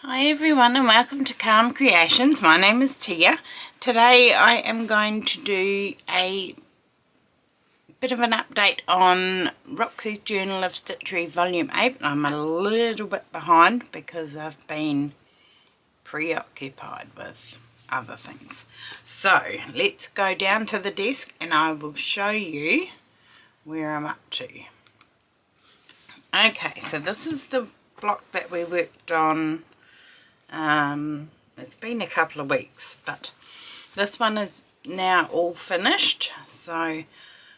Hi everyone and welcome to Calm Creations. My name is Tia. Today I am going to do a bit of an update on Roxy's Journal of Stitchery Volume 8. I'm a little bit behind because I've been preoccupied with other things. So let's go down to the desk and I will show you where I'm up to. Okay, so this is the block that we worked on. It's been a couple of weeks, but this one is now all finished. So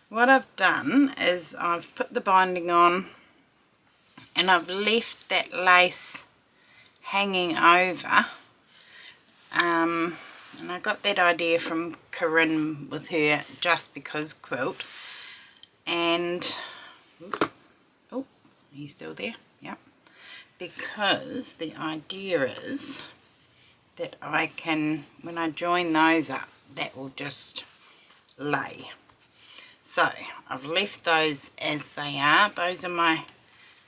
what I've done is I've put the binding on and I've left that lace hanging over, and I got that idea from Corinne with her Just Because quilt. And oh, he's still there? Yep. Because the idea is that I can, when I join those up, that will just lay. So I've left those as they are. Those are my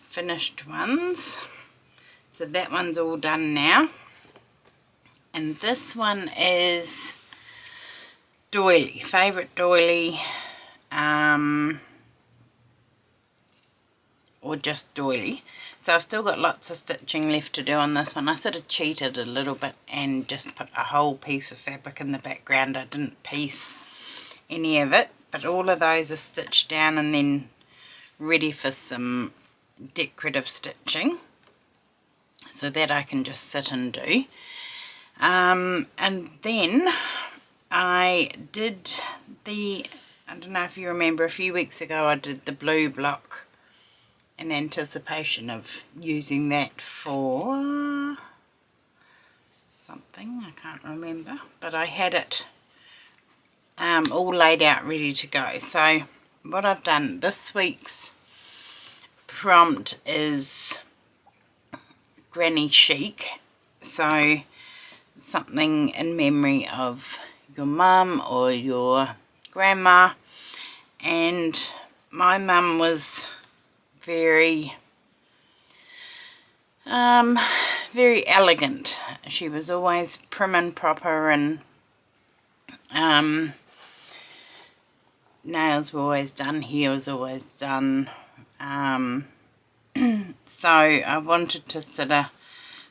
finished ones. So that one's all done now. And this one is doily, favourite doily, or just doily. So I've still got lots of stitching left to do on this one. I sort of cheated a little bit and just put a whole piece of fabric in the background. I didn't piece any of it, but all of those are stitched down and then ready for some decorative stitching, so that I can just sit and do. And then I did I don't know if you remember, a few weeks ago I did the blue block in anticipation of using that for something, I can't remember, but I had it all laid out ready to go. So what I've done, this week's prompt is granny chic, so something in memory of your mum or your grandma. And my mum was very elegant. She was always prim and proper, and nails were always done, hair was always done. So I wanted to sort of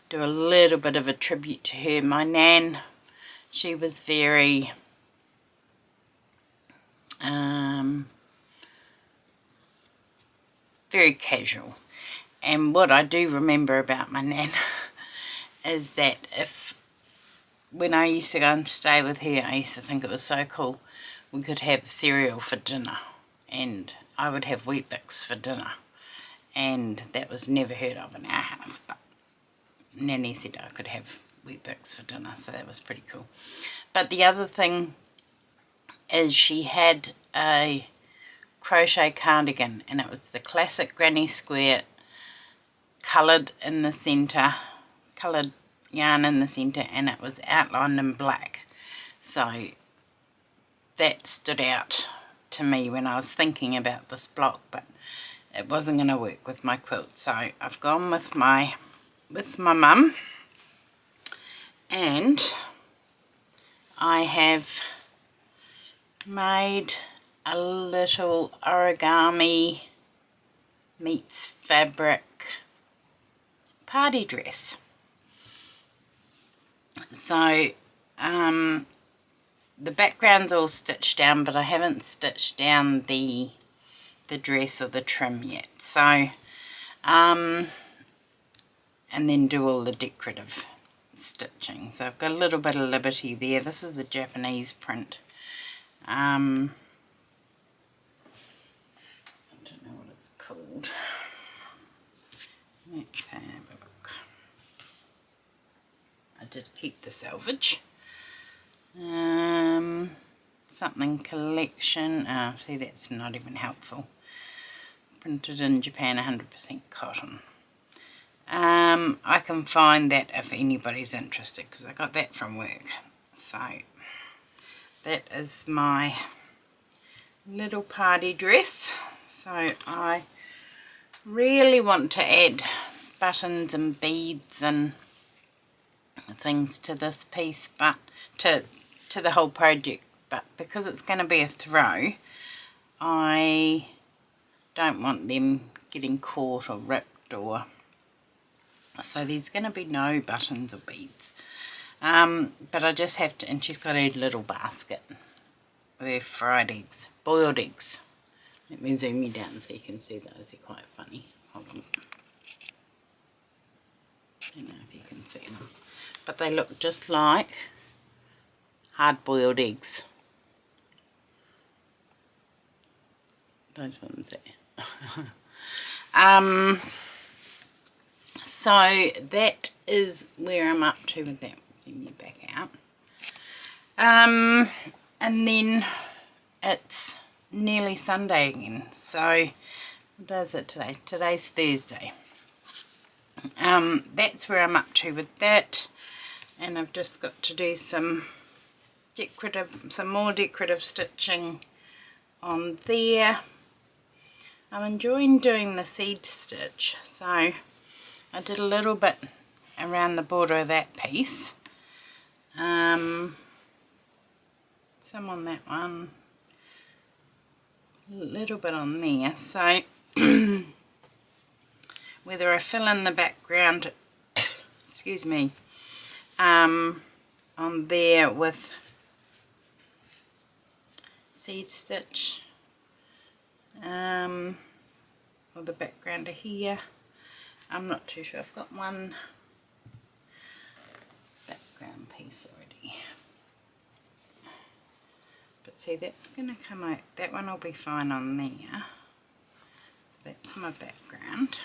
do a little bit of a tribute to her. My nan, she was very very casual. And what I do remember about my nan is that when I used to go and stay with her, I used to think it was so cool. We could have cereal for dinner, and I would have Weet-Bix for dinner, and that was never heard of in our house, but Nanny said I could have Weet-Bix for dinner, so that was pretty cool. But the other thing is she had a crochet cardigan, and it was the classic granny square, coloured in the centre, coloured yarn in the centre, and it was outlined in black. So that stood out to me when I was thinking about this block, but it wasn't going to work with my quilt. So I've gone with my mum, and I have made a little origami meets fabric party dress. So the background's all stitched down, but I haven't stitched down the dress or the trim yet. So and then do all the decorative stitching. So I've got a little bit of liberty there. This is a Japanese print. I don't know what it's called. Let's have a look. I did keep the selvage. Something collection. Oh, see, that's not even helpful. Printed in Japan, 100% cotton. I can find that if anybody's interested, because I got that from work. So that is my little party dress. So I really want to add buttons and beads and things to this piece, but to the whole project, but because it's going to be a throw, I don't want them getting caught or ripped, or so there's going to be no buttons or beads. But I just have to, and she's got a little basket with her fried eggs, boiled eggs. Let me zoom you down so you can see those. They're quite funny. Hold on. I don't know if you can see them, but they look just like hard-boiled eggs. Those ones there. So that is where I'm up to with that. Zoom you back out. And then it's nearly Sunday again. So what day is it today? Today's Thursday. That's where I'm up to with that, and I've just got to do some more decorative stitching on there. I'm enjoying doing the seed stitch, so I did a little bit around the border of that piece, some on that one, a little bit on there, so whether I fill in the background excuse me, on there with seed stitch, or the background of here, I'm not too sure. I've got one background piece already, but see, that's going to come out, that one will be fine on there, so that's my background,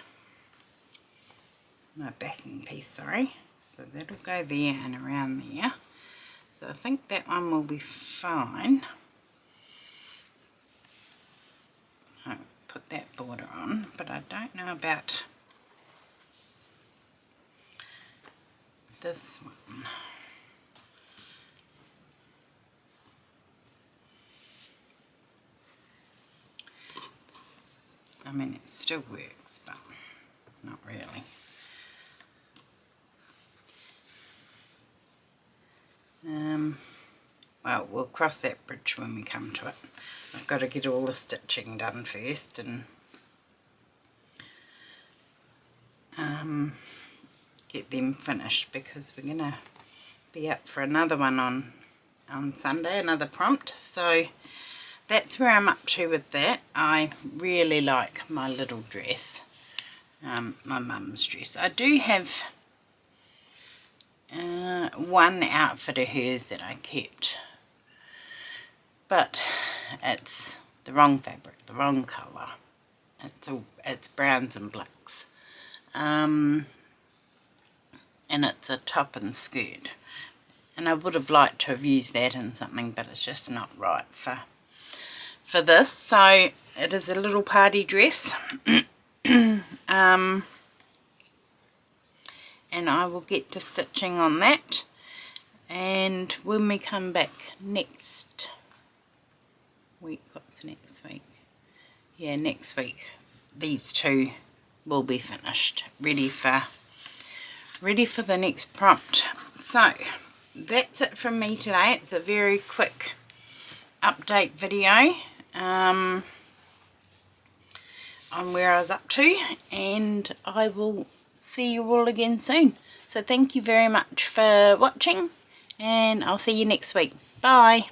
my backing piece, sorry, so that'll go there and around there, so I think that one will be fine. I'll put that border on, but I don't know about this one. I mean, it still works, but not really. Well, we'll cross that bridge when we come to it. I've got to get all the stitching done first, and get them finished, because we're going to be up for another one on Sunday, another prompt. So that's where I'm up to with that. I really like my little dress, my mum's dress. I do have one outfit of hers that I kept, but it's the wrong fabric, the wrong colour. It's browns and blacks, and it's a top and skirt, and I would have liked to have used that in something, but it's just not right for this. So it is a little party dress. And I will get to stitching on that, and when we come back next week, what's next week? Yeah, next week these two will be finished, ready for the next prompt. So that's it from me today. It's a very quick update video on where I was up to, and I will see you all again soon. So thank you very much for watching, and I'll see you next week. Bye.